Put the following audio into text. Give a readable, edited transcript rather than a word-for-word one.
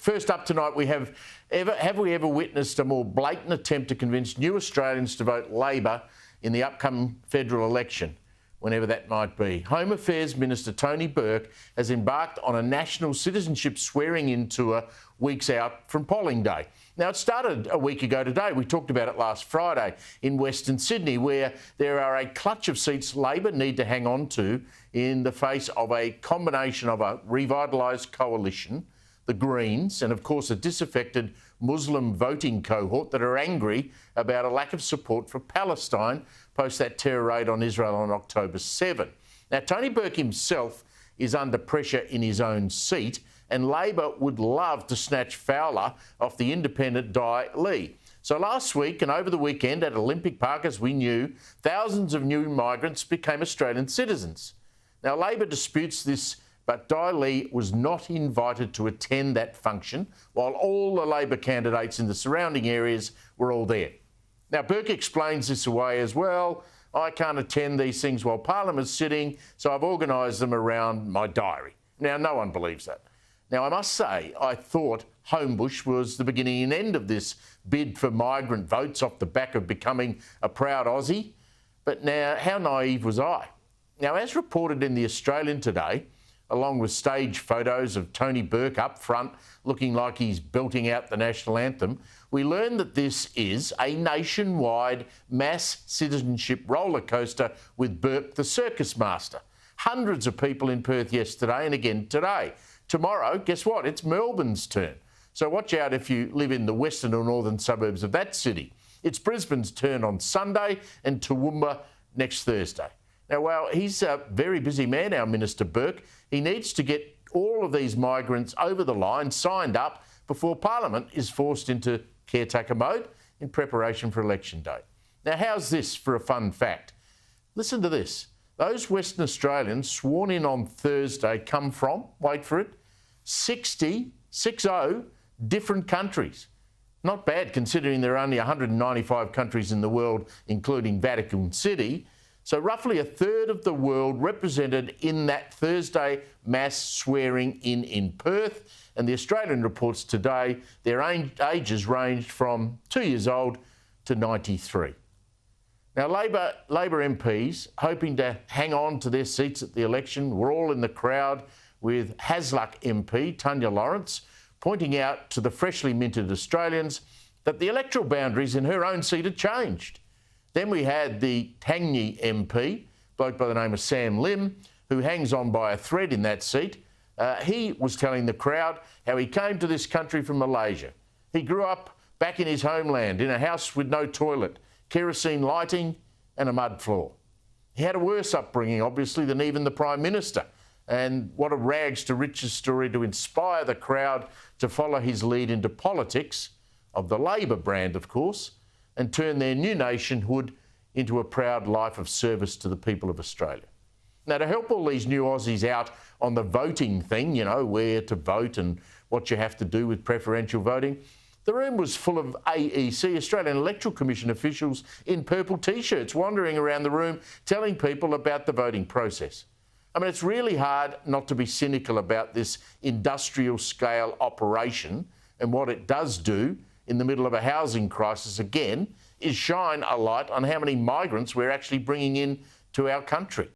First up tonight, have we ever witnessed a more blatant attempt to convince new Australians to vote Labor in the upcoming federal election, whenever that might be? Home Affairs Minister Tony Burke has embarked on a national citizenship swearing-in tour weeks out from polling day. Now, it started a week ago today. We talked about it last Friday in Western Sydney, where there are a clutch of seats Labor need to hang on to in the face of a combination of a revitalised coalition, the Greens, and of course a disaffected Muslim voting cohort that are angry about a lack of support for Palestine post that terror raid on Israel on October 7. Now, Tony Burke himself is under pressure in his own seat, and Labor would love to snatch Fowler off the independent Di Lee. So last week and over the weekend at Olympic Park, as we knew, thousands of new migrants became Australian citizens. Now, Labor disputes this, but Di Lee was not invited to attend that function, while all the Labor candidates in the surrounding areas were all there. Now, Burke explains this away as well. I can't attend these things while Parliament's sitting, so I've organised them around my diary. Now, no one believes that. Now, I must say, I thought Homebush was the beginning and end of this bid for migrant votes off the back of becoming a proud Aussie. But now, how naive was I? Now, as reported in The Australian today, along with stage photos of Tony Burke up front looking like he's belting out the national anthem, we learned that this is a nationwide mass citizenship roller coaster with Burke the circus master. Hundreds of people in Perth yesterday and again today. Tomorrow, guess what? It's Melbourne's turn. So watch out if you live in the western or northern suburbs of that city. It's Brisbane's turn on Sunday and Toowoomba next Thursday. Now, well, he's a very busy man, our Minister Burke. He needs to get all of these migrants over the line, signed up, before Parliament is forced into caretaker mode in preparation for election day. Now, how's this for a fun fact? Listen to this. Those Western Australians sworn in on Thursday come from, wait for it, 60 different countries. Not bad considering there are only 195 countries in the world, including Vatican City. So roughly a third of the world represented in that Thursday mass swearing in Perth. And the Australian reports today their ages ranged from 2 years old to 93. Now, Labor MPs, hoping to hang on to their seats at the election, were all in the crowd with Hasluck MP, Tanya Lawrence, pointing out to the freshly minted Australians that the electoral boundaries in her own seat had changed. Then we had the Tangney MP, bloke by the name of Sam Lim, who hangs on by a thread in that seat. He was telling the crowd how he came to this country from Malaysia. He grew up back in his homeland in a house with no toilet, kerosene lighting and a mud floor. He had a worse upbringing, obviously, than even the Prime Minister. And what a rags to riches story to inspire the crowd to follow his lead into politics, of the Labor brand, of course, and turn their new nationhood into a proud life of service to the people of Australia. Now, to help all these new Aussies out on the voting thing, you know, where to vote and what you have to do with preferential voting, the room was full of AEC, Australian Electoral Commission officials in purple T-shirts wandering around the room telling people about the voting process. I mean, it's really hard not to be cynical about this industrial-scale operation, and what it does do in the middle of a housing crisis, again, is shine a light on how many migrants we're actually bringing in to our country.